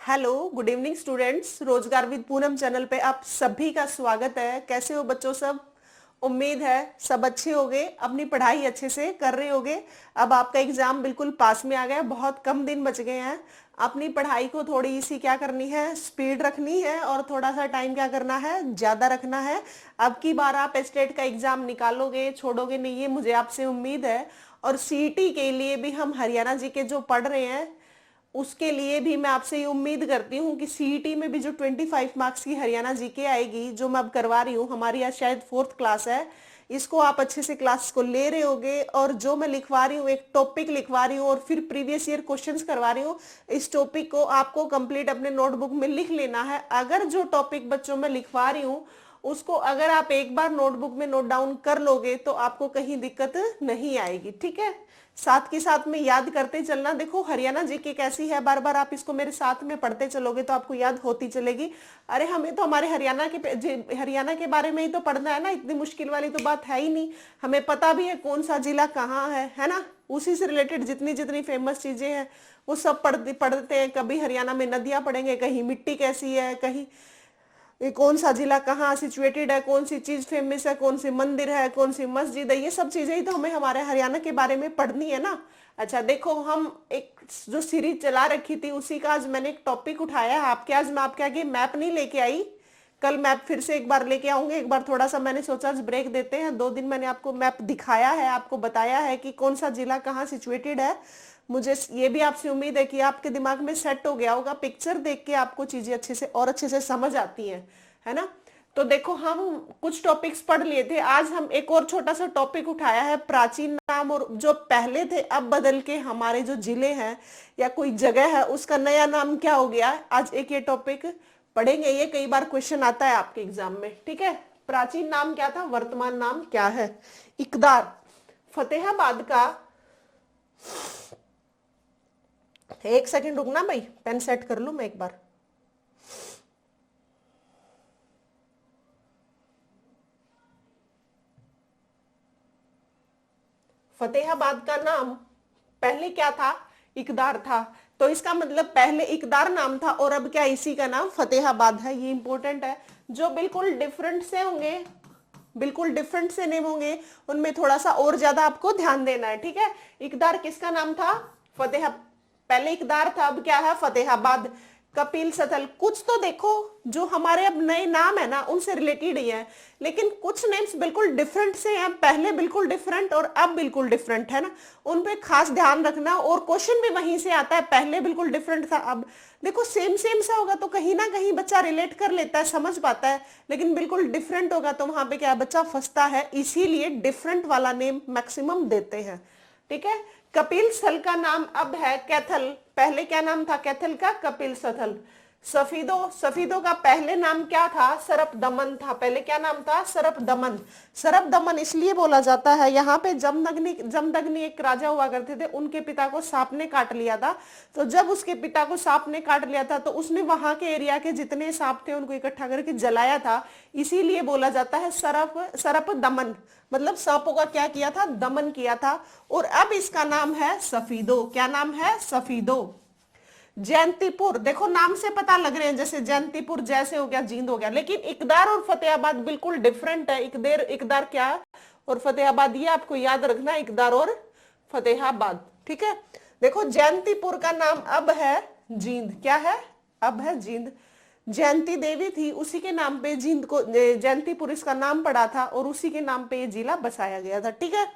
Hello, good evening students. रोजगार with Poonam channel पे आप सभी का स्वागत है। कैसे हो बच्चों सब? उम्मीद है सब अच्छे होंगे, अपनी पढ़ाई अच्छे से कर रहे होंगे। अब आपका एग्जाम बिल्कुल पास में आ गया, बहुत कम दिन बच गए हैं। अपनी पढ़ाई को थोड़ी सी क्या करनी है, स्पीड रखनी है और थोड़ा सा टाइम क्या करना है, ज्यादा रखना है। अब की बार आप स्टेट का एग्जाम निकालोगे, छोड़ोगे नहीं, ये मुझे आपसे उम्मीद है। और सीईटी के लिए भी हम हरियाणा जी के जो पढ़ रहे हैं उसके लिए भी मैं आपसे ये उम्मीद करती हूँ कि सीईटी में भी जो 25 मार्क्स की हरियाणा जीके आएगी, जो मैं अब करवा रही हूँ, हमारी आज शायद 4th क्लास है, इसको आप अच्छे से क्लास को ले रहे होगे। और जो मैं लिखवा रही हूँ, एक टॉपिक लिखवा रही हूँ और फिर प्रीवियस ईयर क्वेश्चंस करवा रही हूँ। इस टॉपिक को आपको कंप्लीट अपने नोटबुक में लिख लेना है। अगर जो टॉपिक बच्चों में लिखवा रही हूँ उसको अगर आप एक बार नोटबुक में नोट डाउन कर लोगे तो आपको कहीं दिक्कत नहीं आएगी, ठीक है। साथ के साथ में याद करते चलना। देखो हरियाणा जीके कैसी है, बार बार आप इसको मेरे साथ में पढ़ते चलोगे तो आपको याद होती चलेगी। अरे हमें तो हमारे हरियाणा के बारे में ही तो पढ़ना है ना, इतनी मुश्किल वाली तो बात है ही नहीं। हमें पता भी है कौन सा जिला कहाँ है ना। उसी से रिलेटेड जितनी जितनी फेमस चीजें हैं वो सब पढ़ते हैं। कभी हरियाणा में नदियां पढ़ेंगे, कहीं मिट्टी कैसी है, कहीं ये कौन सा जिला कहाँ सिचुएटेड है, कौन सी चीज फेमस है, कौन सी मंदिर है, कौन सी मस्जिद है, ये सब चीजें ही तो हमें हमारे हरियाणा के बारे में पढ़नी है ना। अच्छा देखो, हम एक जो सीरीज चला रखी थी उसी का आज मैंने एक टॉपिक उठाया है आपके। आज मैं आपके आगे मैप नहीं लेके आई, कल मैप फिर से एक बार लेके आऊंगे। एक बार थोड़ा सा मैंने सोचा आज ब्रेक देते हैं, 2 दिन मैंने आपको मैप दिखाया है, आपको बताया है कि कौन सा जिला कहाँ सिचुएटेड है। मुझे ये भी आपसे उम्मीद है कि आपके दिमाग में सेट हो गया होगा, पिक्चर देख के आपको चीजें अच्छे से और अच्छे से समझ आती हैं, है ना। तो देखो हम कुछ टॉपिक्स पढ़ लिए थे, आज हम एक और छोटा सा टॉपिक उठाया है, प्राचीन नाम। और जो पहले थे अब बदल के हमारे जो जिले हैं या कोई जगह है उसका नया नाम क्या हो गया, आज एक ये टॉपिक पढ़ेंगे। ये कई बार क्वेश्चन आता है आपके एग्जाम में, ठीक है। प्राचीन नाम क्या था, वर्तमान नाम क्या है। इकदार फतेहाबाद का, एक सेकंड रुकना भाई, पेन सेट कर लूं मैं एक बार। फतेहाबाद का नाम पहले क्या था, इकदार था। तो इसका मतलब पहले इकदार नाम था और अब क्या इसी का नाम फतेहाबाद है। ये इंपॉर्टेंट है। जो बिल्कुल डिफरेंट से होंगे, बिल्कुल डिफरेंट से नेम होंगे, उनमें थोड़ा सा और ज्यादा आपको ध्यान देना है, ठीक है। इकदार किसका नाम था, पहले इकदार था, अब क्या है फतेहाबाद। कपिल सथल, कुछ तो देखो जो हमारे अब नए नाम है ना उनसे रिलेटेड ही है, लेकिन कुछ नेम्स बिल्कुल डिफरेंट से हैं। पहले बिल्कुल डिफरेंट और अब बिल्कुल डिफरेंट, है ना। उन पे खास ध्यान रखना। और क्वेश्चन भी वहीं से आता है, पहले बिल्कुल डिफरेंट था, अब देखो सेम सेम सा होगा तो कहीं ना कहीं बच्चा रिलेट कर लेता है, समझ पाता है। लेकिन बिल्कुल डिफरेंट होगा तो वहां पे क्या बच्चा फंसता है, इसीलिए डिफरेंट वाला नेम मैक्सिमम देते हैं, ठीक है। कपिल स्थल का नाम अब है कैथल, पहले क्या नाम था कैथल का, कपिल स्थल। सफीदो, सफीदो का पहले नाम क्या था, सरप दमन था। पहले क्या नाम था, सरप दमन। सरप दमन इसलिए बोला जाता है, यहाँ पे जमदग्नि एक राजा हुआ करते थे, उनके पिता को सांप ने काट लिया था। तो जब उसके पिता को सांप ने काट लिया था तो उसने वहां के एरिया के जितने सांप थे उनको इकट्ठा करके जलाया था, इसीलिए बोला जाता है सरप दमन। मतलब सांपों का क्या किया था, दमन किया था। और अब इसका नाम है सफीदो। क्या नाम है, सफीदो। जयंतीपुर, देखो नाम से पता लग रहे हैं, जैसे जयंतीपुर जैसे हो गया, जींद हो गया, लेकिन इकदार और फतेहाबाद बिल्कुल डिफरेंट है। इकदार क्या और फतेहाबाद, ये आपको याद रखना, इकदार और फतेहाबाद, ठीक है। देखो जयंतीपुर का नाम अब है जींद, क्या है, अब है जींद। जयंती देवी थी, उसी के नाम पे जींद को, जयंतीपुर इसका नाम पड़ा था और उसी के नाम पे ये जिला बसाया गया था, ठीक है।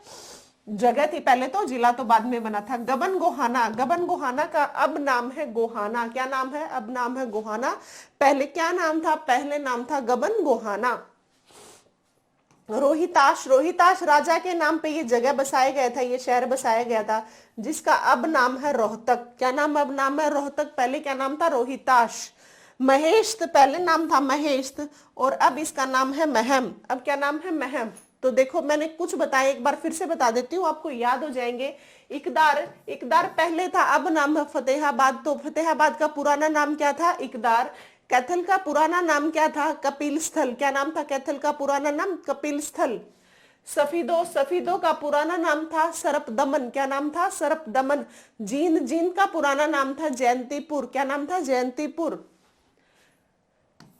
जगह थी पहले तो, जिला तो बाद में बना था। गबन गोहाना, गबन गोहाना का अब नाम है गोहाना। क्या नाम है, अब नाम है गोहाना। पहले क्या नाम था, पहले नाम था गबन गोहाना। रोहिताश, रोहिताश राजा के नाम पे ये जगह बसाया गया था, ये शहर बसाया गया था, जिसका अब नाम है रोहतक। क्या नाम, अब नाम है रोहतक, पहले क्या नाम था, रोहिताश। महेश्त, पहले नाम था महेश्त और अब इसका नाम है महम। अब क्या नाम है, महम। तो देखो मैंने कुछ बताया, एक बार फिर से बता देती हूँ, आपको याद हो जाएंगे। इकदार, इकदार पहले था, अब नाम है फतेहाबाद। तो फतेहाबाद का पुराना नाम क्या था, इकदार। कैथल का पुराना नाम क्या था, कपिल स्थल। क्या नाम था कैथल का पुराना नाम, कपिल स्थल। सफीदो, सफीदो का पुराना नाम था सरपदमन, क्या नाम था? सरपदमन। जींद, जींद का पुराना नाम था जयंतीपुर, क्या नाम था? जयंतीपुर।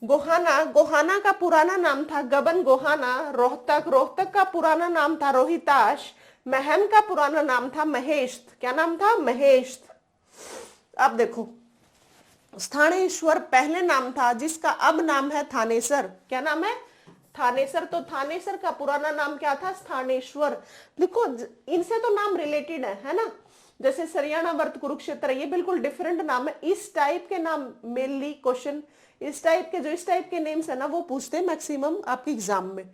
गोहाना, गोहाना का पुराना नाम था गबन गोहाना। रोहतक, रोहतक का पुराना नाम था रोहिताश। महम का पुराना नाम था महेश्त, क्या नाम था? महेश्त। अब देखो, स्थानेश्वर पहले नाम था जिसका अब नाम है थानेसर, क्या नाम है? थानेसर। तो थानेसर का पुराना नाम क्या था? स्थानेश्वर। देखो इनसे तो नाम रिलेटेड है ना, जैसे सरियाणा वर्त कुरुक्षेत्र, ये बिल्कुल डिफरेंट नाम है। इस टाइप के नाम मेनली क्वेश्चन, इस टाइप के नेम्स है ना वो पूछते हैं मैक्सिमम आपके एग्जाम में,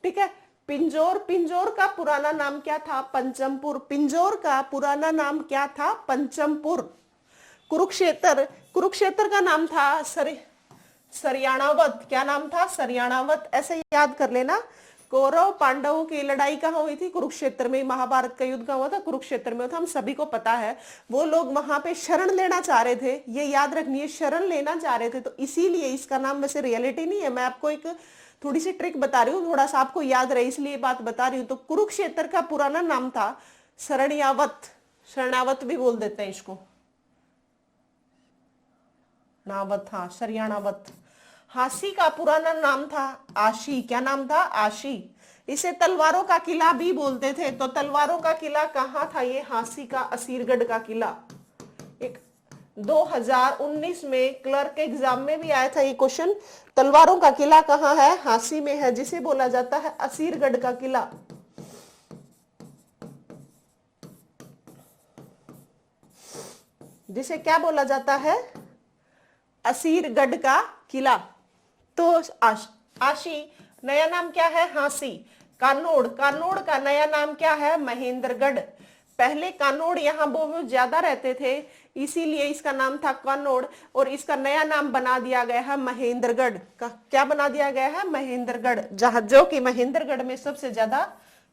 ठीक है। पिंजौर, पिंजौर का पुराना नाम क्या था? पंचमपुर। पिंजौर का पुराना नाम क्या था? पंचमपुर। कुरुक्षेत्र, कुरुक्षेत्र का नाम था सरियाणावत, क्या नाम था? सरियाणावत। ऐसे याद कर लेना। कौरव पांडवों की लड़ाई कहाँ हुई थी? कुरुक्षेत्र में। महाभारत का युद्ध कहाँ हुआ था? कुरुक्षेत्र में था, हम सभी को पता है। वो लोग वहां पे शरण लेना चाह रहे थे, ये याद रखनी है, शरण लेना चाह रहे थे, तो इसीलिए इसका नाम वैसे रियलिटी नहीं है, मैं आपको एक थोड़ी सी ट्रिक बता रही हूँ, थोड़ा सा आपको याद रहे इसलिए बात बता रही हूँ। तो कुरुक्षेत्र का पुराना नाम था शरण्यावत, शरणावत भी बोल देते हैं इसको, नावत, हाँ शरियाणावत। हासी का पुराना नाम था आशी, क्या नाम था? आशी। इसे तलवारों का किला भी बोलते थे, तो तलवारों का किला कहाँ था? ये हासी का असीरगढ़ का किला। एक 2019 में क्लर्क एग्जाम में भी आया था ये क्वेश्चन। तलवारों का किला कहाँ है? हासी में है, जिसे बोला जाता है असीरगढ़ का किला। जिसे क्या बोला जाता है? असीरगढ़ का किला। तो आशी नया नाम क्या है? हासी। कानोड़, कानोड़ का नया नाम क्या है? महेंद्रगढ़। पहले कानोड़ यहाँ बहुत ज्यादा रहते थे, इसीलिए इसका नाम था कानोड़, और इसका नया नाम बना दिया गया है महेंद्रगढ़ का। क्या बना दिया गया है? महेंद्रगढ़, जहां जो कि महेंद्रगढ़ में सबसे ज्यादा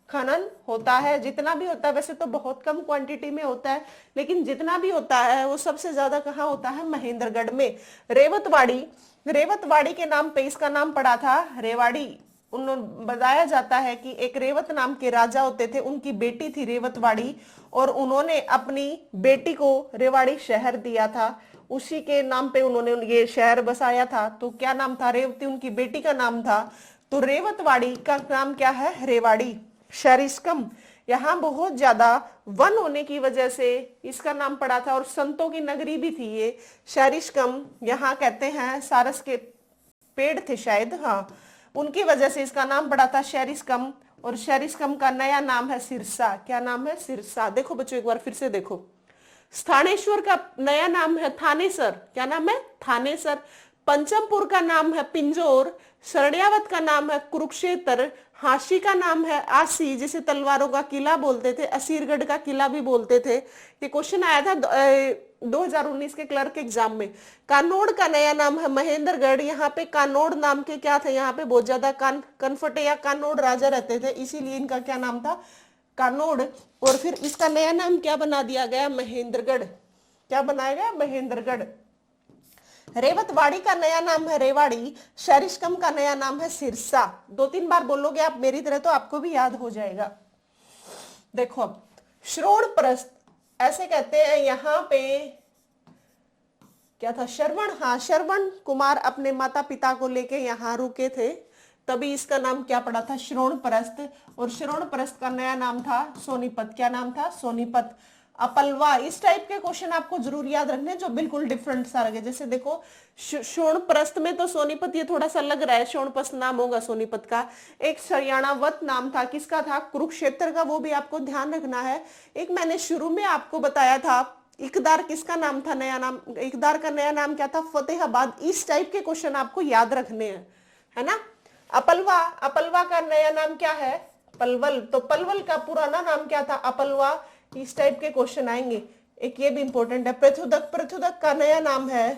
खनन होता है। जितना भी होता है, वैसे तो बहुत कम क्वांटिटी में होता है, लेकिन जितना भी होता है वो सबसे ज्यादा कहाँ होता है? महेंद्रगढ़ में। रेवतवाड़ी, रेवतवाड़ी के नाम पे इसका नाम पड़ा था रेवाड़ी। बताया जाता है कि एक रेवत नाम के राजा होते थे, उनकी बेटी थी रेवतवाड़ी, और उन्होंने अपनी बेटी को रेवाड़ी शहर दिया था, उसी के नाम पे उन्होंने ये शहर बसाया था। तो क्या नाम था? रेवती उनकी बेटी का नाम था, तो रेवतवाड़ी का नाम क्या है? रेवाड़ी। शरिस्कम, यहाँ बहुत ज्यादा वन होने की वजह से इसका नाम पड़ा था, और संतों की नगरी भी थी ये शरिस्कम। यहाँ कहते हैं सारस के पेड़ थे शायद, हाँ, उनकी वजह से इसका नाम पड़ा था शरिस्कम। और शरिस्कम का नया नाम है सिरसा, क्या नाम है? सिरसा। देखो बच्चों एक बार फिर से देखो, स्थानेश्वर का नया नाम है थानेसर, क्या नाम है? थानेसर। पंचमपुर का नाम है पिंजौर। शरण्यावत का नाम है कुरुक्षेत्र। हाशी का नाम है आसी, जिसे तलवारों का किला बोलते थे, असीरगढ़ का किला भी बोलते थे। ये क्वेश्चन आया था 2019 के क्लर्क एग्जाम में। कानोड़ का नया नाम है महेंद्रगढ़। यहाँ पे कानोड़ नाम के क्या थे? यहाँ पे बहुत ज्यादा कनफटे या कानोड़ राजा रहते थे, इसीलिए इनका क्या नाम था? कानोड़। और फिर इसका नया नाम क्या बना दिया गया? महेंद्रगढ़। क्या बनाया गया? महेंद्रगढ़। रेवतवाड़ी का नया नाम है रेवाड़ी। शरिस्कम का नया नाम है सिरसा। 2-3 बार बोलोगे आप मेरी तरह तो आपको भी याद हो जाएगा। देखो अब श्रोणप्रस्थ ऐसे कहते हैं, यहाँ पे क्या था? श्रवण, हाँ श्रवण कुमार अपने माता पिता को लेके यहाँ रुके थे, तभी इसका नाम क्या पड़ा था? श्रोणप्रस्थ। और श्रोणप्रस्थ का नया नाम था सोनीपत। क्या नाम था? सोनीपत। अपलवा, इस टाइप के क्वेश्चन आपको जरूर याद रखने जो बिल्कुल डिफरेंट सा लगे। जैसे देखो शोणप्रस्थ में तो सोनीपत ये थोड़ा सा लग रहा है, शोणप्रस्थ नाम होगा सोनीपत का। एक सरियाणावत नाम था, किसका था? कुरुक्षेत्र का, वो भी आपको ध्यान रखना है। एक मैंने शुरू में आपको बताया था इकदार, किसका नाम था? नया नाम, इकदार का नया नाम क्या था? फतेहाबाद। इस टाइप के क्वेश्चन आपको याद रखने हैं, है ना। अपलवा, अपलवा का नया नाम क्या है? पलवल। तो पलवल का पुराना नाम क्या था? अपलवा। इस टाइप के क्वेश्चन आएंगे। एक ये भी इंपॉर्टेंट है, पृथुदक, पृथुदक का नया नाम है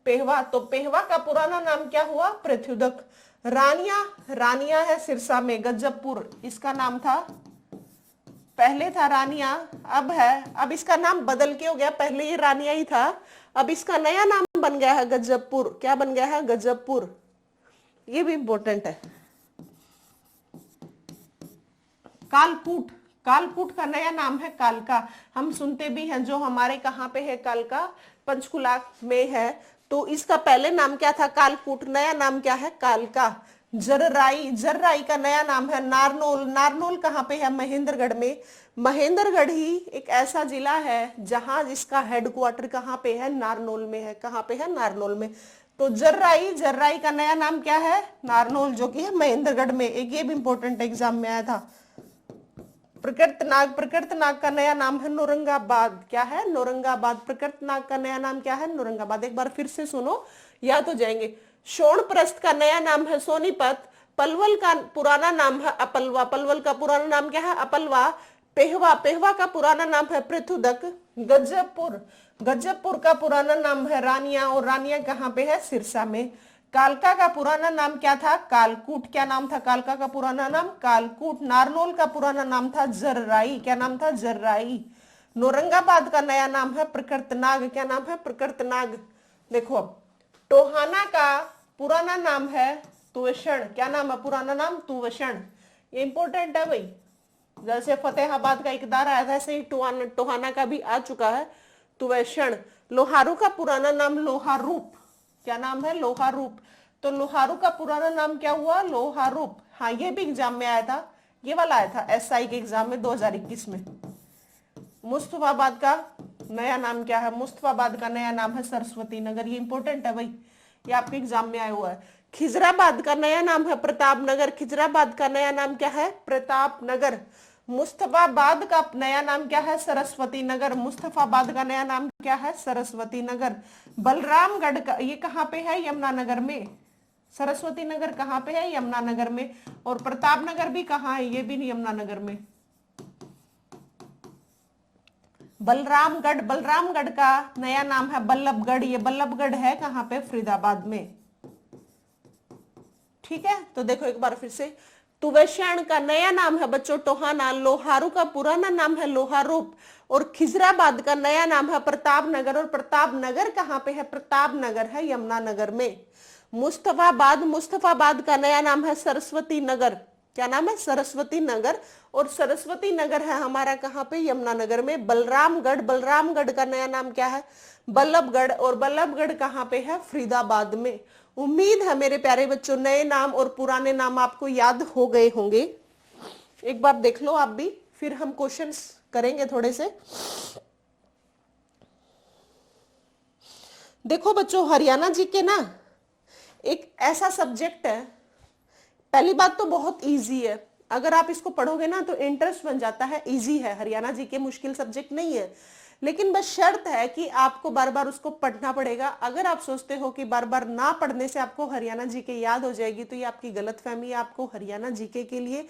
पेहवा। तो पेहवा का पुराना नाम क्या हुआ? पृथुदक। रानिया, रानिया है सिरसा में, गजबपुर इसका नाम था, पहले था रानिया, अब है, अब इसका नाम बदल के हो गया, पहले ये रानिया ही था, अब इसका नया नाम बन गया है गजबपुर। क्या बन गया है? गजबपुर। ये भी इंपॉर्टेंट है। कालकूट, कालकूट का नया नाम है कालका। हम सुनते भी हैं, जो हमारे कहाँ पे है कालका, पंचकुला में है। तो इसका पहले नाम क्या था? कालकूट। नया नाम क्या है? कालका। जर्राई, जर्राई का नया नाम है नारनौल। नारनौल कहाँ पे है? महेंद्रगढ़ में। महेंद्रगढ़ ही एक ऐसा जिला है जहां जिसका हेडक्वार्टर कहाँ पे है? नारनौल में है। कहाँ पे है? नारनौल में। तो जर्राई, जर्राई का नया नाम क्या है? नारनौल, जो कि है महेंद्रगढ़ में। एक ये भी इंपॉर्टेंट एग्जाम में आया था। प्रकृतनाग, प्रकृतनाग का नया नाम है नौरंगाबाद। क्या है? नौरंगाबाद। प्रकृतनाग का नया नाम क्या है? नौरंगाबाद। एक बार फिर से सुनो, याद हो जाएंगे। शोणप्रस्थ का नया नाम है सोनीपत। पलवल का पुराना नाम है अपलवा। पलवल का पुराना नाम क्या है? अपलवा। पेहवा, पेहवा का पुराना नाम है पृथुदक। गजबपुर, गजबपुर का पुराना नाम है रानिया, और रानिया कहाँ पे है? सिरसा में। कालका का पुराना नाम क्या था? कालकूट। क्या नाम था कालका का पुराना नाम? कालकूट। नारनौल का पुराना नाम था जर्राई। क्या नाम था? जर्राई। नौरंगाबाद का नया नाम है प्रकृतनाग। क्या नाम है? प्रकृतनाग। देखो अब, टोहाना का पुराना नाम है तुवशण। क्या नाम है पुराना नाम? तुवशण। ये इंपॉर्टेंट है भाई। जैसे फतेहाबाद का इकदार आया था, ऐसे ही टोहाना का भी आ चुका है तुवैषण। लोहारू का पुराना नाम लोहारूप। क्या नाम है? लोहारूप। तो लोहारू का पुराना नाम क्या हुआ? लोहारूप। हाँ, ये भी एग्जाम में आया था, ये वाला आया था एसआई के एग्जाम में 2021 में। मुस्तफाबाद का नया नाम क्या है? मुस्तफाबाद का नया नाम है सरस्वती नगर। ये इंपॉर्टेंट है भाई, ये आपके एग्जाम में आया हुआ है। खिजराबाद का नया नाम है प्रतापनगर। खिजराबाद का नया नाम क्या है? प्रतापनगर। मुस्तफाबाद का नया नाम क्या है? सरस्वती नगर। मुस्तफाबाद का नया नाम क्या है? सरस्वती नगर। बलरामगढ़ का, ये कहाँ पे है? यमुनानगर में। सरस्वती नगर कहाँ पे है? यमुनानगर में। और प्रतापनगर भी कहाँ है? ये भी यमुनानगर में। बलरामगढ़, बलरामगढ़ का नया नाम है बल्लभगढ़। ये बल्लभगढ़ है कहाँ पे? फरीदाबाद में। ठीक है, तो देखो एक बार फिर से, तुवैषण का नया नाम है बच्चों टोहाना। लोहारू का पुराना नाम है लोहारूप। और खिजराबाद का नया नाम है प्रतापनगर। और प्रतापनगर कहाँ पे है? प्रतापनगर है यमुनानगर में। मुस्तफाबाद, मुस्तफाबाद का नया नाम है सरस्वती नगर। क्या नाम है? सरस्वती नगर। और सरस्वती नगर है हमारा कहाँ पे? यमुनानगर में। बलरामगढ़, बलरामगढ़ का नया नाम क्या है? बल्लभगढ़। और बल्लभगढ़ कहाँ पे है? फरीदाबाद में। उम्मीद है मेरे प्यारे बच्चों, नए नाम और पुराने नाम आपको याद हो गए होंगे। एक बार देख लो आप भी, फिर हम क्वेश्चंस करेंगे थोड़े से। देखो बच्चों, हरियाणा जी के ना एक ऐसा सब्जेक्ट है, पहली बात तो बहुत इजी है। अगर आप इसको पढ़ोगे ना तो इंटरेस्ट बन जाता है। इजी है, हरियाणा जी के मुश्किल सब्जेक्ट नहीं है, लेकिन बस शर्त है कि आपको बार बार उसको पढ़ना पड़ेगा। अगर आप सोचते हो कि बार बार ना पढ़ने से आपको हरियाणा जीके याद हो जाएगी, तो ये आपकी गलतफहमी है। आपको हरियाणा जीके के लिए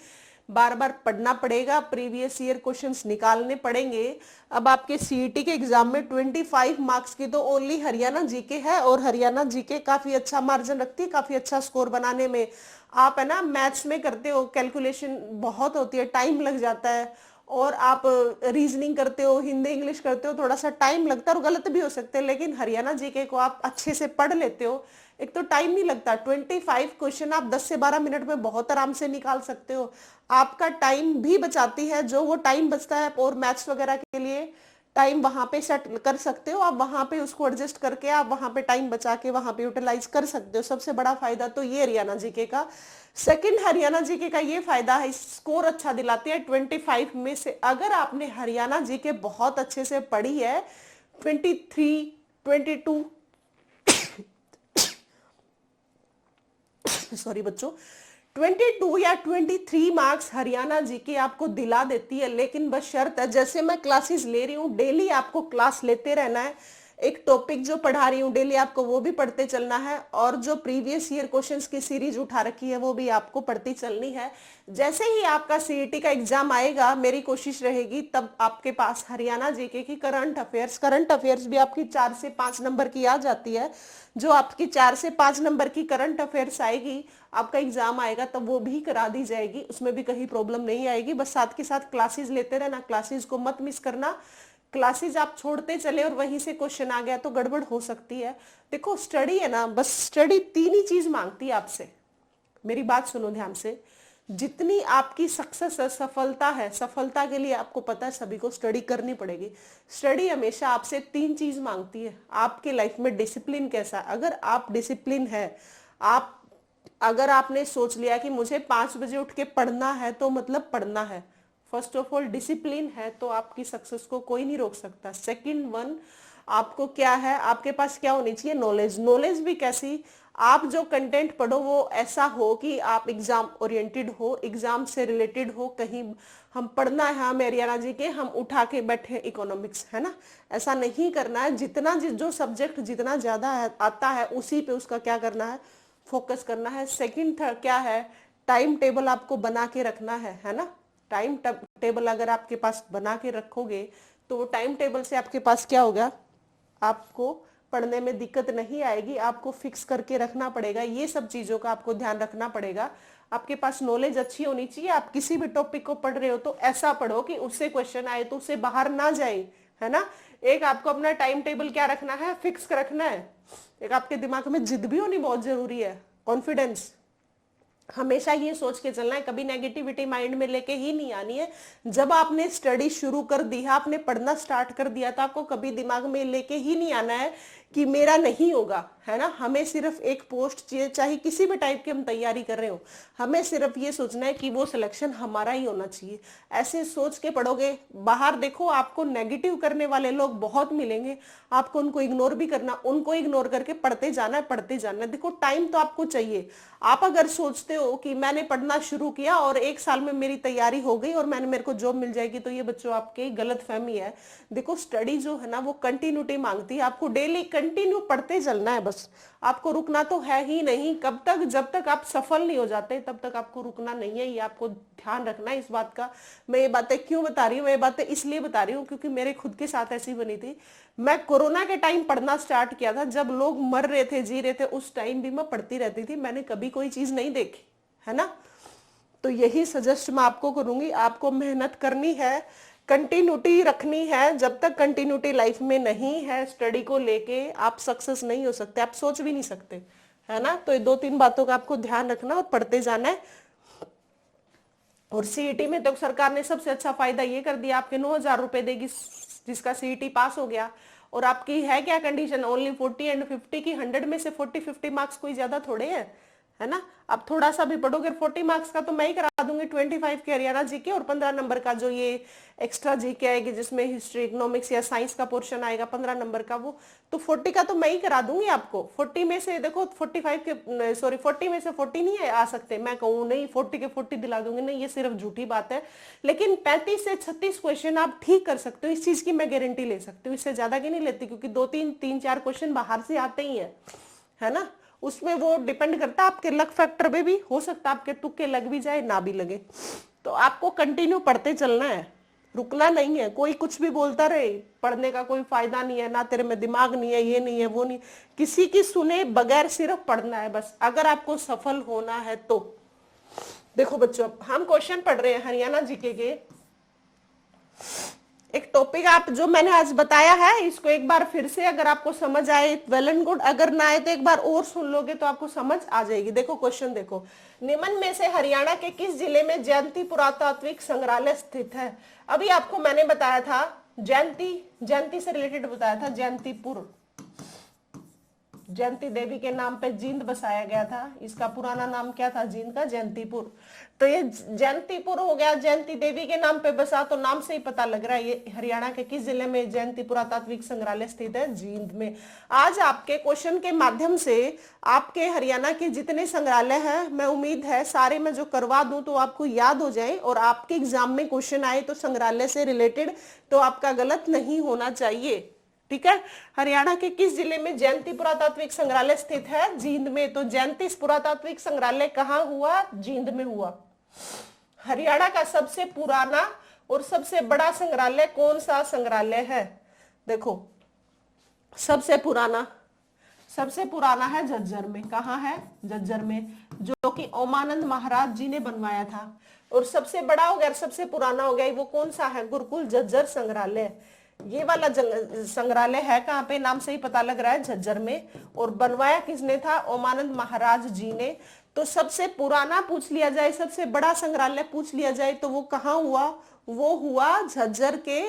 बार बार पढ़ना पड़ेगा, प्रीवियस ईयर क्वेश्चंस निकालने पड़ेंगे। अब आपके सीईटी के एग्जाम में 25 मार्क्स की तो ओनली हरियाणा जीके है, और हरियाणा जीके काफी अच्छा मार्जिन रखती है, काफी अच्छा स्कोर बनाने में। आप है ना मैथ्स में करते हो, कैलकुलेशन बहुत होती है, टाइम लग जाता है, और आप रीजनिंग करते हो, हिंदी इंग्लिश करते हो, थोड़ा सा टाइम लगता है और गलत भी हो सकते हैं। लेकिन हरियाणा जीके को आप अच्छे से पढ़ लेते हो, एक तो टाइम नहीं लगता। 25 क्वेश्चन आप 10 से 12 मिनट में बहुत आराम से निकाल सकते हो। आपका टाइम भी बचाती है, जो वो टाइम बचता है और मैथ्स वगैरह के लिए टाइम वहां पे सेट कर सकते हो आप, वहां पे उसको एडजस्ट करके आप वहां पे टाइम बचा के वहां पे यूटिलाइज कर सकते हो। सबसे बड़ा फायदा तो ये हरियाणा जीके का। सेकंड, हरियाणा जीके का ये फायदा है, स्कोर अच्छा दिलाती है 25 में से। अगर आपने हरियाणा जीके बहुत अच्छे से पढ़ी है, 23, 22 सॉरी बच्चों, 22 या 23 मार्क्स हरियाणा जीके आपको दिला देती है। लेकिन बस शर्त है, जैसे मैं क्लासेस ले रही हूँ, डेली आपको क्लास लेते रहना है। एक टॉपिक जो पढ़ा रही हूँ डेली आपको वो भी पढ़ते चलना है, और जो प्रीवियस ईयर क्वेश्चंस की सीरीज उठा रखी है वो भी आपको पढ़ती चलनी है। जैसे ही आपका सीईटी का एग्जाम आएगा, मेरी कोशिश रहेगी तब आपके पास हरियाणा जीके की करंट अफेयर्स भी आपकी 4 से 5 नंबर की आ जाती है। जो आपकी 4 से 5 नंबर की करंट अफेयर्स आएगी, आपका एग्जाम आएगा तब वो भी करा दी जाएगी, उसमें भी कहीं प्रॉब्लम नहीं आएगी। बस साथ के साथ क्लासेस लेते रहना, क्लासेस को मत मिस करना। क्लासेस आप छोड़ते चले और वहीं से क्वेश्चन आ गया तो गड़बड़ हो सकती है। देखो स्टडी है ना, बस स्टडी 3 ही चीज मांगती है आपसे, मेरी बात सुनो ध्यान से। जितनी आपकी सक्सेस है, सफलता है, सफलता के लिए आपको पता है सभी को स्टडी करनी पड़ेगी। स्टडी हमेशा आपसे 3 चीज मांगती है। आपके लाइफ में डिसिप्लिन कैसा है, अगर आप डिसिप्लिन है, आप अगर आपने सोच लिया कि मुझे 5 बजे उठ के पढ़ना है तो मतलब पढ़ना है, फर्स्ट ऑफ ऑल डिसिप्लिन है, तो आपकी सक्सेस को कोई नहीं रोक सकता। सेकंड वन, आपको क्या है, आपके पास क्या होनी चाहिए, नॉलेज। नॉलेज भी कैसी, आप जो कंटेंट पढ़ो वो ऐसा हो कि आप एग्जाम ओरिएंटेड हो, एग्जाम से रिलेटेड हो। कहीं हम पढ़ना है, हम हरियाणा जी के, हम उठा के बैठे इकोनॉमिक्स, है ना, ऐसा नहीं करना है। जितना जो सब्जेक्ट जितना ज्यादा आता है उसी पे उसका क्या करना है, फोकस करना है। सेकंड क्या है, टाइम टेबल आपको बना के रखना है ना। टाइम टेबल अगर आपके पास बना के रखोगे तो वो टाइम टेबल से आपके पास क्या होगा, आपको पढ़ने में दिक्कत नहीं आएगी। आपको फिक्स करके रखना पड़ेगा, ये सब चीजों का आपको ध्यान रखना पड़ेगा। आपके पास नॉलेज अच्छी होनी चाहिए। आप किसी भी टॉपिक को पढ़ रहे हो तो ऐसा पढ़ो कि उससे क्वेश्चन आए तो उससे बाहर ना जाए, है ना। एक आपको अपना टाइम टेबल क्या रखना है, फिक्स रखना है। एक आपके दिमाग में जिद भी होनी बहुत जरूरी है, कॉन्फिडेंस। हमेशा ये सोच के चलना है, कभी नेगेटिविटी माइंड में लेके ही नहीं आनी है। जब आपने स्टडी शुरू कर दी है, आपने पढ़ना स्टार्ट कर दिया, तो आपको कभी दिमाग में लेके ही नहीं आना है कि मेरा नहीं होगा, है ना। हमें सिर्फ एक पोस्ट चाहिए, चाहे किसी भी टाइप की हम तैयारी कर रहे हो, हमें सिर्फ ये सोचना है कि वो सिलेक्शन हमारा ही होना चाहिए। ऐसे सोच के पढ़ोगे, बाहर देखो आपको नेगेटिव करने वाले लोग बहुत मिलेंगे, आपको उनको इग्नोर भी करना, उनको इग्नोर करके पढ़ते जाना है, पढ़ते जाना है। देखो टाइम तो आपको चाहिए। आप अगर सोचते हो कि मैंने पढ़ना शुरू किया और 1 साल में मेरी तैयारी हो गई और मेरे को जॉब मिल जाएगी, तो ये बच्चों आपकी गलत फहमी है। देखो स्टडी जो है ना वो कंटिन्यूटी मांगती है, आपको डेली कंटिन्यू पढ़ते चलना है बस। आपको रुकना तो है ही नहीं। कब तक, जब तक आप सफल नहीं हो जाते तब तक आपको रुकना नहीं है, ये आपको ध्यान रखना है इस बात का। मैं ये बातें क्यों बता रही हूँ, मैं ये बातें इसलिए बता रही हूँ क्योंकि मेरे खुद के साथ ऐसी बनी थी। मैं कोरोना के टाइम पढ़ना स्टार्ट किया था, जब लोग मर रहे थे, जी रहे थे, उस टाइम भी मैं पढ़ती रहती थी। मैंने कभी कोई चीज नहीं देखी, है ना। तो यही सजेस्ट मैं आपको करूंगी, आपको मेहनत करनी है, कंटिन्यूटी रखनी है। जब तक कंटिन्यूटी लाइफ में नहीं है स्टडी को लेके, आप सक्सेस नहीं हो सकते, आप सोच भी नहीं सकते, है ना। तो ये 2-3 बातों का आपको ध्यान रखना और पढ़ते जाना है। और सीईटी में तो सरकार ने सबसे अच्छा फायदा ये कर दिया, आपके 9,000 रुपए देगी जिसका सीईटी पास हो गया। और आपकी है क्या कंडीशन, ओनली 40 एंड 50 की, 100 में से 40-50 मार्क्स कोई ज्यादा थोड़े हैं, है ना। अब थोड़ा सा भी पढ़ोगे, 40 मार्क्स का तो मैं ही करा दूंगी, 25 के हरियाणा जीके और 15 नंबर का जो ये एक्स्ट्रा जीके आएगी जिसमें हिस्ट्री, इकोनॉमिक्स या साइंस का पोर्शन आएगा 15 नंबर का, वो तो 40 का तो मैं ही करा दूंगी आपको। 40 में से देखो 45 के, सॉरी 40 में से 40 नहीं आ सकते, मैं कहूँ नहीं 40 के 40 दिला दूंगी, नहीं, ये सिर्फ झूठी बात है। लेकिन 35 से 36 क्वेश्चन आप ठीक कर सकते हो, इस चीज की मैं गारंटी ले सकती हूँ। इससे ज्यादा की नहीं लेती, क्योंकि 2-3-4 क्वेश्चन बाहर से आते ही है ना। उसमें वो डिपेंड करता है आपके लक फैक्टर पे भी, हो सकता है आपके तुक्के लग भी जाए ना भी लगे। तो आपको कंटिन्यू पढ़ते चलना है, रुकना नहीं है। कोई कुछ भी बोलता रहे, पढ़ने का कोई फायदा नहीं है, ना तेरे में दिमाग नहीं है, ये नहीं है, वो नहीं, किसी की सुने बगैर सिर्फ पढ़ना है बस, अगर आपको सफल होना है तो। देखो बच्चों, हम क्वेश्चन पढ़ रहे हैं हरियाणा जीके के। एक टॉपिक आप जो मैंने आज बताया है, इसको एक बार फिर से अगर आपको समझ आए वेल एंड गुड, अगर ना आए तो एक बार और सुन लोगे तो आपको समझ आ जाएगी। देखो क्वेश्चन देखो, निम्न में से हरियाणा के किस जिले में जयंती पुरातात्विक संग्रहालय स्थित है। अभी आपको मैंने बताया था जयंती से रिलेटेड बताया था, जयंतीपुर, जयंती देवी के नाम पे जींद बसाया गया था, इसका पुराना नाम क्या था जींद का, जयंतीपुर। तो ये जयंतीपुर हो गया, जयंती देवी के नाम पे बसा, तो नाम से ही पता लग रहा है ये हरियाणा के किस जिले में जयंती पुरातात्विक संग्रहालय स्थित है, जींद में। आज आपके क्वेश्चन के माध्यम से आपके हरियाणा के जितने संग्रहालय हैं, मैं उम्मीद है सारे मैं जो करवा दूं तो आपको याद हो जाए, और आपके एग्जाम में क्वेश्चन आए तो संग्रहालय से रिलेटेड तो आपका गलत नहीं होना चाहिए, ठीक है। हरियाणा के किस जिले में जयंती पुरातात्विक संग्रहालय स्थित है, जींद में। तो जयंती पुरातात्विक संग्रहालय कहाँ हुआ, जींद में हुआ। हरियाणा का सबसे पुराना और सबसे बड़ा संग्रहालय कौन सा संग्रहालय है, देखो सबसे पुराना है झज्जर में। कहाँ है, झज्जर में, जो कि ओमानंद महाराज जी ने बनवाया था। और सबसे बड़ा हो गया, सबसे पुराना हो गया, वो कौन सा है, गुरुकुल झज्जर संग्रहालय। ये वाला संग्रहालय है कहाँ पे, नाम से ही पता लग रहा है, झज्जर में। और बनवाया किसने था, ओमानंद महाराज जी ने। तो सबसे पुराना पूछ लिया जाए, सबसे बड़ा संग्रहालय पूछ लिया जाए तो वो कहाँ हुआ? वो हुआ झज्जर के,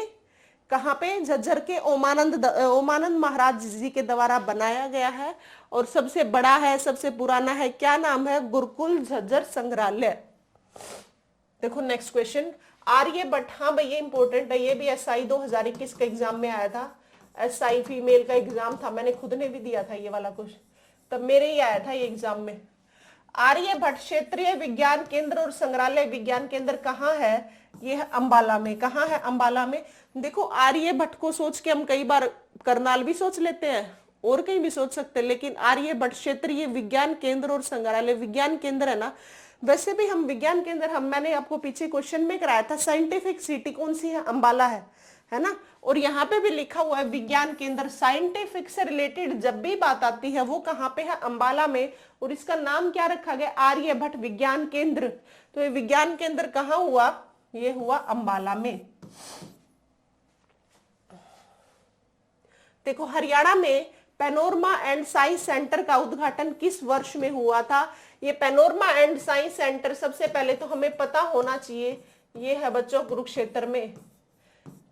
कहाँ पे? झज्जर के ओमानंद महाराज जी के द्वारा बनाया गया है, और सबसे बड़ा है, सबसे पुराना है, क्या नाम है? गुरुकुल झज्जर संग्रहालय। देखो नेक्स्ट क्वेश्चन, आर्यभट्ट, हाँ भाई ये इंपॉर्टेंट है, ये भी एसआई 2021 के एग्जाम में आया था, एसआई फीमेल का एग्जाम था, मैंने खुद ने भी दिया था ये वाला क्वेश्चन, तब मेरे ही आया था ये एग्जाम में। आर्यभट्ट क्षेत्रीय विज्ञान केंद्र और संग्रहालय विज्ञान केंद्र कहाँ है? ये है अंबाला में। कहाँ है? अंबाला में। देखो आर्यभट्ट को सोच के हम कई बार करनाल भी सोच लेते हैं और कहीं भी सोच सकते हैं, लेकिन आर्यभट्ट क्षेत्रीय विज्ञान केंद्र और संग्रहालय विज्ञान केंद्र है ना, वैसे भी हम विज्ञान केंद्र, हम मैंने आपको पीछे क्वेश्चन में कराया था, साइंटिफिक सिटी कौन सी है? अंबाला है ना। और यहाँ पे भी लिखा हुआ है विज्ञान केंद्र, साइंटिफिक से रिलेटेड जब भी बात आती है वो कहाँ पे है? अंबाला में। और इसका नाम क्या रखा गया? आर्यभट्ट विज्ञान केंद्र। तो ये विज्ञान केंद्र कहाँ हुआ? ये हुआ अंबाला में। देखो हरियाणा में पैनोरमा एंड साइंस सेंटर का उद्घाटन किस वर्ष में हुआ था? ये पैनोरमा एंड साइंस सेंटर सबसे पहले तो हमें पता होना चाहिए, ये है बच्चों कुरुक्षेत्र में।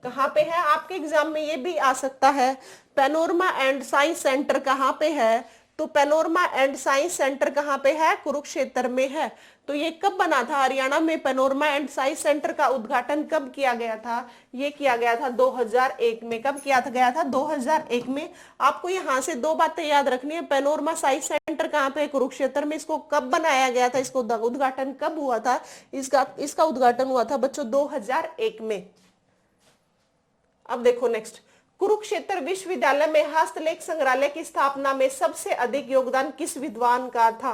कहाँ पे है? आपके एग्जाम में ये भी आ सकता है, पैनोरमा एंड साइंस सेंटर कहाँ पे है? तो पैनोरमा एंड साइंस सेंटर कहाँ पे है? कुरुक्षेत्र में है। तो ये कब बना था? हरियाणा में पैनोरमा एंड साइंस सेंटर का उद्घाटन कब किया गया था? ये किया गया था 2001 में। कब किया गया था? 2001 में। आपको यहाँ से दो बातें याद रखनी है, पैनोरमा साइंस सेंटर कहाँ पे? कुरुक्षेत्र में। इसको कब बनाया गया था? इसको उद्घाटन कब हुआ था? इसका उद्घाटन हुआ था बच्चों 2001 में। अब देखो नेक्स्ट, कुरुक्षेत्र विश्वविद्यालय में हस्तलेख संग्रहालय की स्थापना में सबसे अधिक योगदान किस विद्वान का था?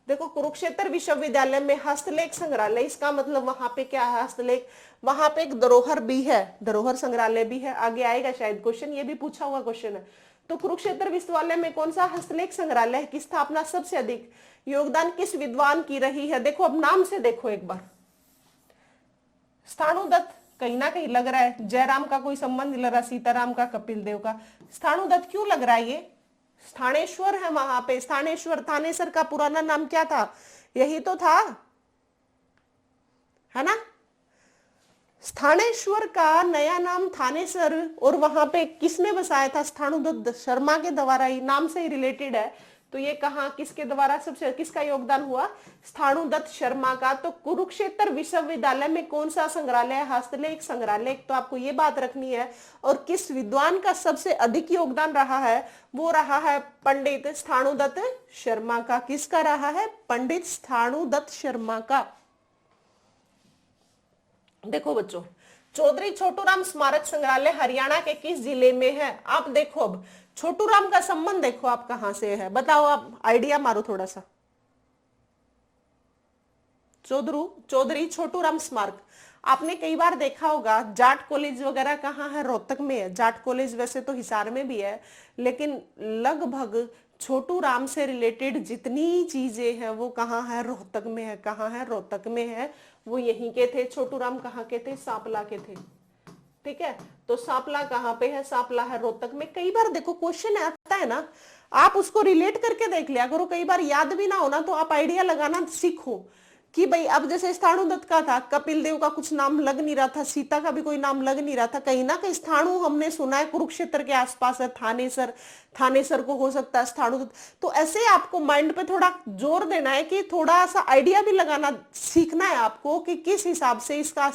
देखो कुरुक्षेत्र विश्वविद्यालय में हस्तलेख संग्रहालय, इसका मतलब वहां पे क्या है? हस्तलेख, वहां पे एक धरोहर भी है, धरोहर संग्रहालय भी है, आगे आएगा शायद क्वेश्चन, ये भी पूछा हुआ क्वेश्चन है। तो कुरुक्षेत्र विश्वविद्यालय में कौन सा हस्तलेख संग्रहालय की स्थापना सबसे अधिक योगदान किस विद्वान की रही है? देखो अब नाम से देखो एक बार, स्थाणुदत्त कहीं ना कहीं लग रहा है, जयराम का कोई संबंध लग रहा, सीताराम का, कपिल देव का। स्थाणुदत्त क्यों लग रहा है? ये स्थानेश्वर है वहां पे, स्थानेश्वर। थानेसर का पुराना नाम क्या था? यही तो था, है ना। स्थानेश्वर का नया नाम थानेसर, और वहां पे किसने बसाया था? स्थाणुदत्त शर्मा के द्वारा ही, नाम से ही रिलेटेड है। तो ये कहा किसके द्वारा, सबसे किसका योगदान हुआ? स्थाणुदत्त शर्मा का। तो कुरुक्षेत्र विश्वविद्यालय में कौन सा संग्रहालय? हस्तलेख संग्रहालय। तो आपको ये बात रखनी है। और किस विद्वान का सबसे अधिक योगदान रहा है? वो रहा है पंडित स्थाणुदत्त शर्मा का। किसका रहा है? पंडित स्थाणुदत्त शर्मा का। देखो बच्चों, चौधरी छोटूराम स्मारक संग्रहालय हरियाणा के किस जिले में है? आप देखो अब छोटूराम का संबंध देखो आप कहां से है, बताओ, आप आइडिया मारो थोड़ा सा। चौधरी छोटूराम स्मारक आपने कई बार देखा होगा, जाट कॉलेज वगैरह कहाँ है? रोहतक में है। जाट कॉलेज वैसे तो हिसार में भी है, लेकिन लगभग छोटूराम से रिलेटेड जितनी चीजें हैं वो कहाँ है? रोहतक में है। कहाँ है? रोहतक में है। वो यहीं के थे। छोटूराम कहाँ के थे? सांपला के थे। ठीक है, तो सांपला कहाँ पे है? सांपला है रोहतक में। कई बार देखो क्वेश्चन आता है ना, आप उसको रिलेट करके देख लिया करो, कई बार याद भी ना होना तो आप आइडिया लगाना सीखो कि भाई अब जैसे स्थाणुदत्त का था, कपिल देव का कुछ नाम लग नहीं रहा था, सीता का भी कोई नाम लग नहीं रहा था, कहीं ना कहीं स्थाणु हमने सुना है, कुरुक्षेत्र के आसपास है। थानेसर को हो सकता है स्थाणुदत्त। तो ऐसे आपको माइंड पे थोड़ा जोर देना है कि थोड़ा सा आइडिया भी लगाना सीखना है आपको कि किस हिसाब से इसका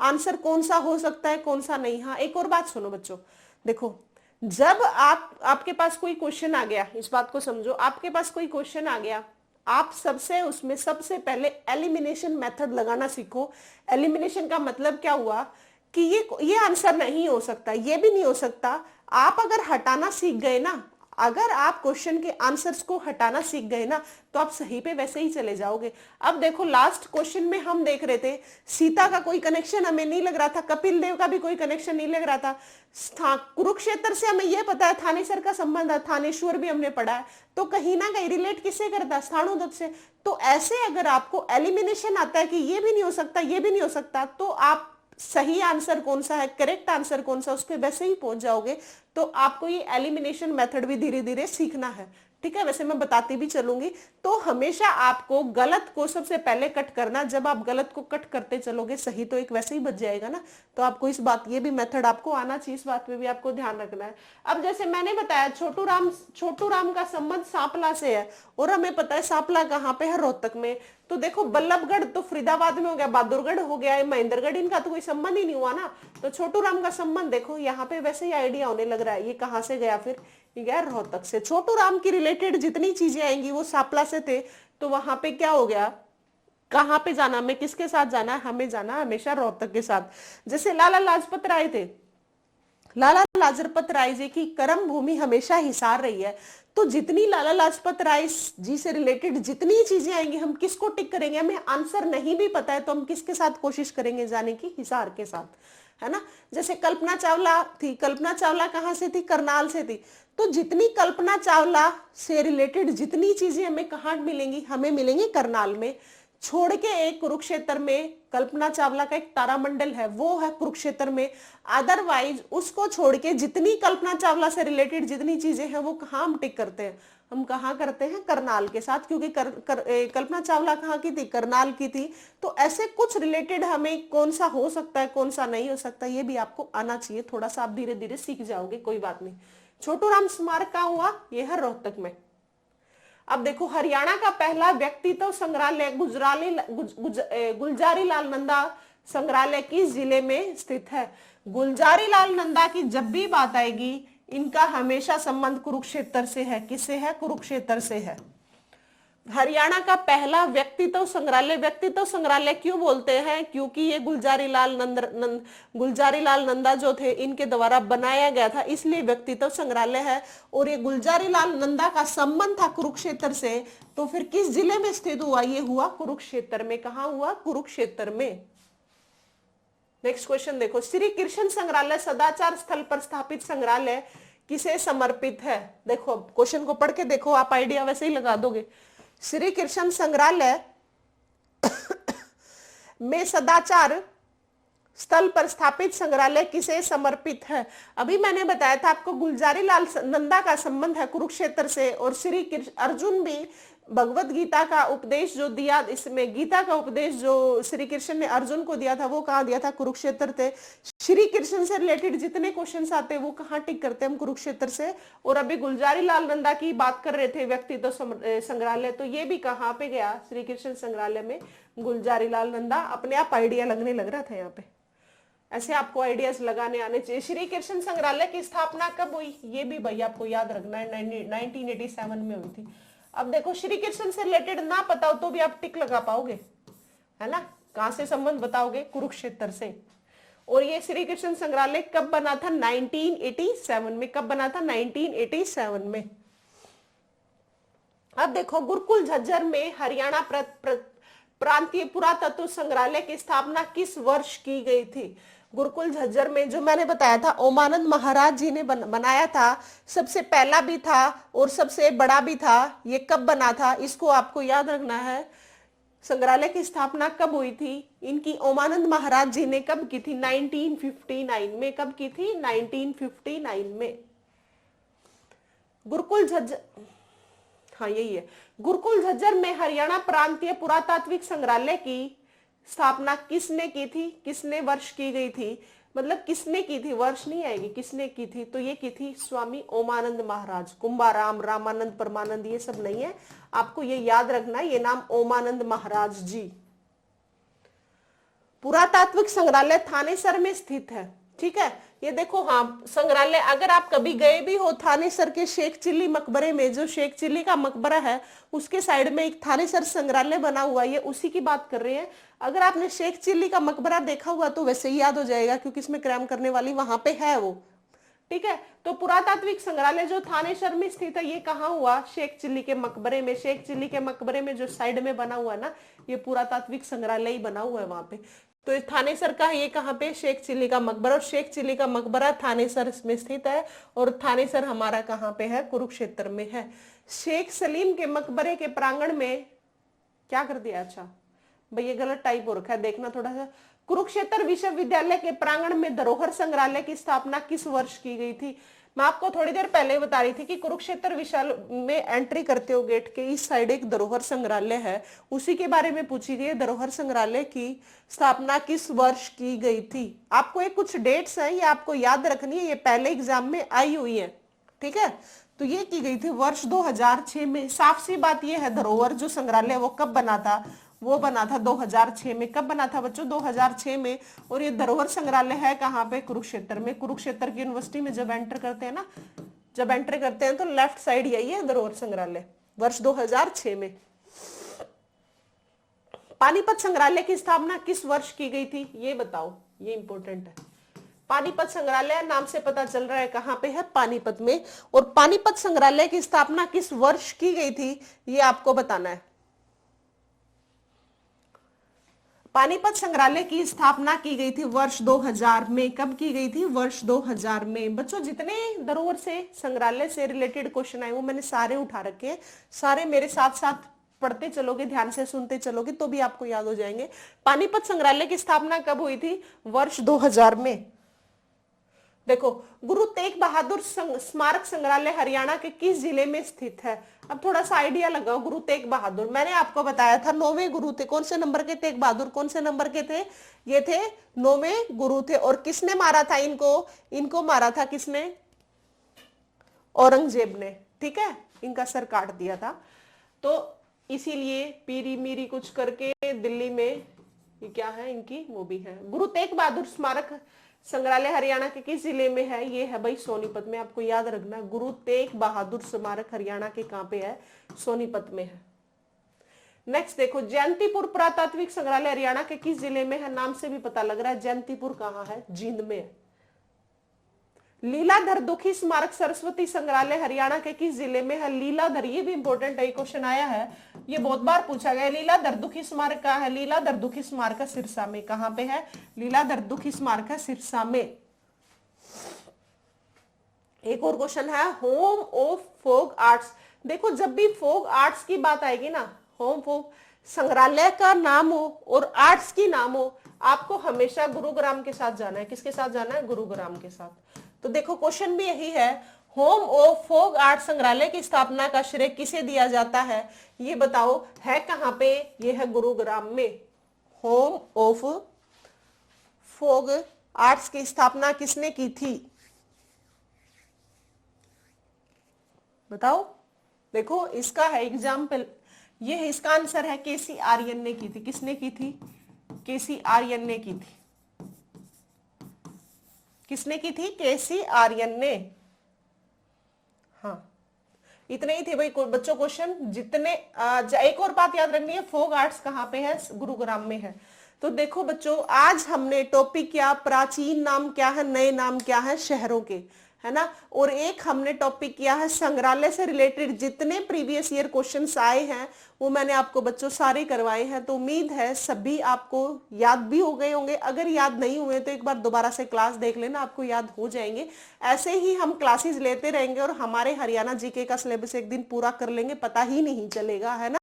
आंसर कौन सा हो सकता है, कौन सा नहीं। हाँ एक और बात सुनो बच्चों, देखो जब आपके पास कोई क्वेश्चन आ गया, इस बात को समझो, आपके पास कोई क्वेश्चन आ गया, आप उसमें सबसे पहले एलिमिनेशन मेथड लगाना सीखो। एलिमिनेशन का मतलब क्या हुआ कि ये आंसर नहीं हो सकता, ये भी नहीं हो सकता। आप अगर हटाना सीख गए ना, अगर आप क्वेश्चन के आंसर्स को हटाना सीख गए ना, तो आप सही पे वैसे ही चले जाओगे। अब देखो लास्ट क्वेश्चन में हम देख रहे थे, सीता का कोई कनेक्शन हमें नहीं लग रहा था, कपिल देव का भी कोई कनेक्शन नहीं लग रहा था, कुरुक्षेत्र से हमें यह पता है थानेसर का संबंध है, थानेश्वर भी हमने पढ़ा है, तो कहीं ना कहीं रिलेट किससे करता है? स्थाणुदत्त से। तो ऐसे अगर आपको एलिमिनेशन आता है कि ये भी नहीं हो सकता, ये भी नहीं हो सकता, तो आप सही आंसर कौन सा है, करेक्ट आंसर कौन सा, उस पर वैसे ही पहुंच जाओगे। तो आपको ये एलिमिनेशन मेथड भी धीरे धीरे सीखना है। ठीक है, वैसे मैं बताती भी चलूंगी। तो हमेशा आपको गलत को सबसे पहले कट करना, जब आप गलत को कट करते चलोगे सही तो एक वैसे ही बच जाएगा ना। तो आपको इस बात, ये भी मेथड आपको आना चाहिए, इस बात पे भी आपको ध्यान रखना है। अब जैसे मैंने बताया छोटू राम का संबंध सांपला से है, और हमें पता है सांपला कहाँ पे है, रोहतक में। तो देखो बल्लभगढ़ तो फरीदाबाद में हो गया, बहादुरगढ़ हो गया, महेंद्रगढ़, इनका तो कोई संबंध ही नहीं हुआ ना। तो छोटू राम का संबंध देखो यहाँ पे वैसे ही आइडिया होने लग रहा है, ये कहाँ से गया, फिर ये गया रोहतक से। छोटू राम की रिलेटेड जितनी चीजें आएंगी वो सांपला से थे, तो वहां पे क्या हो गया, कहाँ पे जाना, हमें किसके साथ जाना है, हमें जाना हमेशा रोहतक के साथ। जैसे लाला लाजपत राय थे, लाला लाजपत राय जी की कर्म भूमि हमेशा हिसार रही है। तो जितनी लाला लाजपत राय जी से रिलेटेड जितनी चीजें आएंगी, हम किसको टिक करेंगे, हमें आंसर नहीं भी पता है तो हम किसके साथ कोशिश करेंगे जाने की, हिसार के साथ, है ना। जैसे कल्पना चावला थी, कल्पना चावला कहाँ से थी, करनाल से थी। तो जितनी कल्पना चावला से रिलेटेड जितनी चीजें हमें कहाँ मिलेंगी, हमें मिलेंगी करनाल में। छोड़ के एक कुरुक्षेत्र में कल्पना चावला का एक तारामंडल है, वो है कुरुक्षेत्र में। अदरवाइज उसको छोड़ के जितनी कल्पना चावला से रिलेटेड जितनी चीजें हैं वो कहाँ हम टिक करते हैं, हम कहाँ करते हैं, करनाल के साथ, क्योंकि कल्पना चावला कहाँ की थी, करनाल की थी। तो ऐसे कुछ रिलेटेड हमें कौन सा हो सकता है कौन सा नहीं हो सकता, ये भी आपको आना चाहिए। थोड़ा सा आप धीरे धीरे सीख जाओगे, कोई बात नहीं। छोटू राम स्मारक कहाँ हुआ, यह है रोहतक में। अब देखो हरियाणा का पहला व्यक्तित्व संग्रहालय गुलजारी लाल नंदा संग्रहालय किस जिले में स्थित है। गुलजारी लाल नंदा की जब भी बात आएगी, इनका हमेशा संबंध कुरुक्षेत्र से है। किससे है, कुरुक्षेत्र से है। हरियाणा का पहला व्यक्तित्व संग्रहालय क्यों बोलते हैं, क्योंकि ये गुलजारी लाल नंदा जो थे इनके द्वारा बनाया गया था, इसलिए व्यक्तित्व संग्रहालय है। और ये गुलजारी लाल नंदा का संबंध था कुरुक्षेत्र से। तो फिर किस जिले में स्थित हुआ, ये हुआ कुरुक्षेत्र में। कहाँ हुआ, कुरुक्षेत्र में। नेक्स्ट क्वेश्चन देखो, श्री कृष्ण संग्रहालय सदाचार स्थल पर स्थापित संग्रहालय किसे समर्पित है। देखो क्वेश्चन को पढ़ के देखो, आप आइडिया वैसे ही लगा दोगे। श्री कृष्ण संग्रहालय में सदाचार स्थल पर स्थापित संग्रहालय किसे समर्पित है। अभी मैंने बताया था आपको, गुलजारी लाल नंदा का संबंध है कुरुक्षेत्र से, और श्री कृष्ण अर्जुन भी भगवत गीता का उपदेश जो दिया, इसमें गीता का उपदेश जो श्री कृष्ण ने अर्जुन को दिया था वो कहाँ दिया था, कुरुक्षेत्र थे। श्री कृष्ण से रिलेटेड जितने क्वेश्चंस आते हैं वो कहाँ टिक करते हैं हम, कुरुक्षेत्र से। और अभी गुलजारी लाल नंदा की बात कर रहे थे व्यक्तित्व संग्रहालय, तो ये भी कहाँ पे गया, श्री कृष्ण संग्रहालय में गुलजारी लाल नंदा। अपने आप आइडिया लगने लग रहा था यहाँ पे, ऐसे आपको आइडियाज लगाने आने चाहिए। श्री कृष्ण संग्रहालय की स्थापना कब हुई, ये भी भाई आपको याद रखना है, 1987 में हुई थी। अब देखो श्री कृष्ण से रिलेटेड ना पता हो तो भी आप टिक लगा पाओगे, है ना। कहां से संबंध बताओगे, कुरुक्षेत्र से। और ये श्री कृष्ण संग्रहालय कब बना था, 1987 में। कब बना था, 1987 में। अब देखो गुरुकुल झज्जर में हरियाणा प्रांतीय पुरातत्व संग्रहालय की स्थापना किस वर्ष की गई थी। गुरुकुल झज्जर में जो मैंने बताया था ओमानंद महाराज जी ने बनाया था, सबसे पहला भी था और सबसे बड़ा भी था। ये कब बना था, इसको आपको याद रखना है। संग्रहालय की स्थापना कब हुई थी इनकी, ओमानंद महाराज जी ने कब की थी, 1959 में। कब की थी, 1959 में। गुरुकुल झज्जर, हाँ यही है। गुरुकुल झज्जर में हरियाणा प्रांतीय पुरातात्विक संग्रहालय की स्थापना किसने की थी, किसने वर्ष की गई थी, मतलब किसने की थी, वर्ष नहीं आएगी, किसने की थी। तो ये की थी स्वामी ओमानंद महाराज। कुंभाराम, रामानंद, परमानंद ये सब नहीं है, आपको ये याद रखना है, ये नाम ओमानंद महाराज जी। पुरातात्विक संग्रहालय थानेसर में स्थित है, ठीक है। ये देखो, हाँ संग्रहालय, अगर आप कभी गए भी हो थानेसर के शेख चिल्ली मकबरे में, जो शेख चिल्ली का मकबरा है उसके साइड में एक थानेसर संग्रहालय बना हुआ है, ये उसी की बात कर रहे हैं। अगर आपने शेख चिल्ली का मकबरा देखा हुआ तो वैसे ही याद हो जाएगा, क्योंकि इसमें क्राइम करने वाली वहां पे है वो, ठीक है। तो पुरातात्विक संग्रहालय जो थानेसर में स्थित है, ये कहाँ हुआ, शेख चिल्ली के मकबरे में। शेख चिल्ली के मकबरे में जो साइड में बना हुआ है ना, ये पुरातात्विक संग्रहालय ही बना हुआ है वहां पे। तो थानेसर का ये कहाँ पे, शेख चिल्ली का मकबरा। और शेख चिल्ली का मकबरा थानेसर में स्थित है, और थानेसर हमारा कहाँ पे है, कुरुक्षेत्र में है। शेख सलीम के मकबरे के प्रांगण में क्या कर दिया, अच्छा भाई ये गलत टाइप हो रखा है, देखना थोड़ा सा। कुरुक्षेत्र विश्वविद्यालय के प्रांगण में धरोहर संग्रहालय की स्थापना किस वर्ष की गई थी। मैं आपको थोड़ी देर पहले बता रही थी कि कुरुक्षेत्र विशाल में एंट्री करते हो गेट के इस साइड एक धरोहर संग्रहालय है, उसी के बारे में पूछी गई। धरोहर संग्रहालय की स्थापना किस वर्ष की गई थी? आपको एक कुछ डेट्स हैं, ये आपको याद रखनी है, ये पहले एग्जाम में आई हुई है, ठीक है। तो ये की गई थी वर्ष 2006 में। साफ सी बात ये है, धरोहर जो संग्रहालय वो कब बना था? वो बना था 2006 में। कब बना था बच्चों? 2006 में। और ये धरोहर संग्रहालय है कहाँ पे? कुरुक्षेत्र में। कुरुक्षेत्र की यूनिवर्सिटी में जब एंटर करते हैं ना, जब एंटर करते हैं तो लेफ्ट साइड यही है धरोहर संग्रहालय, वर्ष 2006 में। पानीपत संग्रहालय की स्थापना किस वर्ष की गई थी? ये बताओ, ये इंपॉर्टेंट है। पानीपत संग्रहालय नाम से पता चल रहा है कहां पे है? पानीपत में। और पानीपत संग्रहालय की स्थापना किस वर्ष की गई थी? ये आपको बताना है। पानीपत संग्रहालय की स्थापना की गई थी वर्ष 2000 में। कब की गई थी? वर्ष 2000 में। बच्चों जितने धरोहर से संग्रहालय से रिलेटेड क्वेश्चन आए वो मैंने सारे उठा रखे हैं, सारे मेरे साथ साथ पढ़ते चलोगे, ध्यान से सुनते चलोगे तो भी आपको याद हो जाएंगे। पानीपत संग्रहालय की स्थापना कब हुई थी? वर्ष 2000 में। देखो, गुरु तेग बहादुर स्मारक संग्रहालय हरियाणा के किस जिले में स्थित है? अब थोड़ा सा आइडिया लगाओ। गुरु तेग बहादुर मैंने आपको बताया था 9वें गुरु थे। कौन से नंबर के? तेग बहादुर कौन से नंबर के थे? ये थे 9वें गुरु थे। और किसने मारा था इनको? इनको मारा था किसने? औरंगजेब ने, ठीक है, इनका सर काट दिया था। तो इसीलिए पीरी मीरी कुछ करके दिल्ली में ये क्या है इनकी, वो भी है। गुरु तेग बहादुर स्मारक संग्रहालय हरियाणा के किस जिले में है? ये है भाई सोनीपत में। आपको याद रखना, गुरु तेग बहादुर स्मारक हरियाणा के कहां पे है? सोनीपत में है। नेक्स्ट देखो, जयंतीपुर पुरातात्विक संग्रहालय हरियाणा के किस जिले में है? नाम से भी पता लग रहा है जयंतीपुर कहाँ है? जींद में है। लीलाधर दुखी स्मारक सरस्वती संग्रहालय हरियाणा के किस जिले में है? लीलाधर, ये भी इंपॉर्टेंट है, क्वेश्चन आया है, ये बहुत बार पूछा गया। लीलाधर दुखी स्मारक कहाँ है? लीलाधर दुखी स्मारक सिरसा में। कहां पे है? लीलाधर दुखी स्मारक सिरसा में। एक और क्वेश्चन है, होम ऑफ फोक आर्ट्स। देखो, जब भी फोक आर्ट्स की बात आएगी ना, होम फोक संग्रहालय का नाम हो और आर्ट्स की नाम हो, आपको हमेशा गुरुग्राम के साथ जाना है। किसके साथ जाना है? गुरुग्राम के साथ। तो देखो, क्वेश्चन भी यही है, होम ऑफ फोक आर्ट संग्रहालय की स्थापना का श्रेय किसे दिया जाता है? ये बताओ, है कहां पे? ये है गुरुग्राम में। होम ऑफ फोक आर्ट्स की स्थापना किसने की थी? बताओ। देखो, इसका है एग्जाम्पल, ये है, इसका आंसर है केसी आर्यन ने की थी। किसने की थी? केसी आर्यन ने की थी। किसने की थी? केसी आर्यन ने। हाँ, इतने ही थे भाई बच्चों क्वेश्चन जितने। एक और बात याद रखनी है, फोक आर्ट्स कहाँ पे है? गुरुग्राम में है। तो देखो बच्चों, आज हमने टॉपिक क्या, प्राचीन नाम क्या है, नए नाम क्या है शहरों के, है ना। और एक हमने टॉपिक किया है संग्रहालय से रिलेटेड जितने प्रीवियस ईयर क्वेश्चंस आए हैं वो मैंने आपको बच्चों सारे करवाए हैं। तो उम्मीद है सभी आपको याद भी हो गए होंगे। अगर याद नहीं हुए तो एक बार दोबारा से क्लास देख लेना, आपको याद हो जाएंगे। ऐसे ही हम क्लासेस लेते रहेंगे और हमारे हरियाणा जीके का सिलेबस एक दिन पूरा कर लेंगे, पता ही नहीं चलेगा, है ना।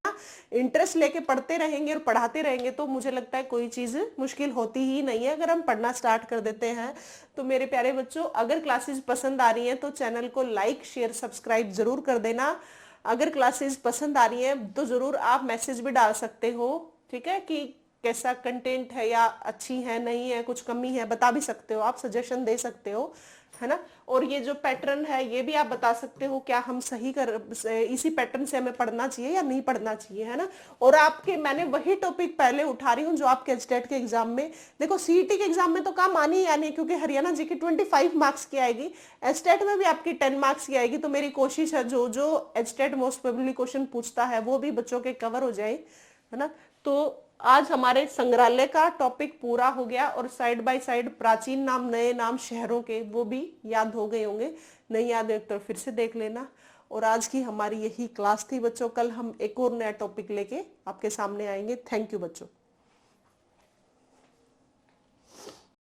इंटरेस्ट लेके पढ़ते रहेंगे और पढ़ाते रहेंगे तो मुझे लगता है कोई चीज मुश्किल होती ही नहीं है अगर हम पढ़ना स्टार्ट कर देते हैं। तो मेरे प्यारे बच्चों, अगर क्लासेस पसंद आ रही हैं तो चैनल को लाइक शेयर सब्सक्राइब जरूर कर देना। अगर क्लासेस पसंद आ रही हैं तो जरूर आप मैसेज भी डाल सकते हो, ठीक है, कि कैसा कंटेंट है या अच्छी है नहीं है, कुछ कमी है बता भी सकते हो, आप सजेशन दे सकते हो, है ना। और ये जो पैटर्न है ये भी आप बता सकते हो, क्या हम सही कर इसी पैटर्न से हमें पढ़ना चाहिए या नहीं पढ़ना चाहिए, है ना। और आपके मैंने वही टॉपिक पहले उठा रही हूँ जो आपके एचटेट के एग्जाम में, देखो सीईटी के एग्जाम में तो काम आनी ही आनी, क्योंकि हरियाणा जी की 25 मार्क्स की आएगी, एचटेट में भी आपकी 10 मार्क्स की आएगी। तो मेरी कोशिश है जो जो एचटेट मोस्ट प्रोबेबली क्वेश्चन पूछता है वो भी बच्चों के कवर हो जाए, है ना। तो आज हमारे संग्रहालय का टॉपिक पूरा हो गया और साइड बाय साइड प्राचीन नाम नए नाम शहरों के वो भी याद हो गए होंगे, नहीं याद है तो फिर से देख लेना। और आज की हमारी यही क्लास थी बच्चों, कल हम एक और नया टॉपिक लेके आपके सामने आएंगे। थैंक यू बच्चों।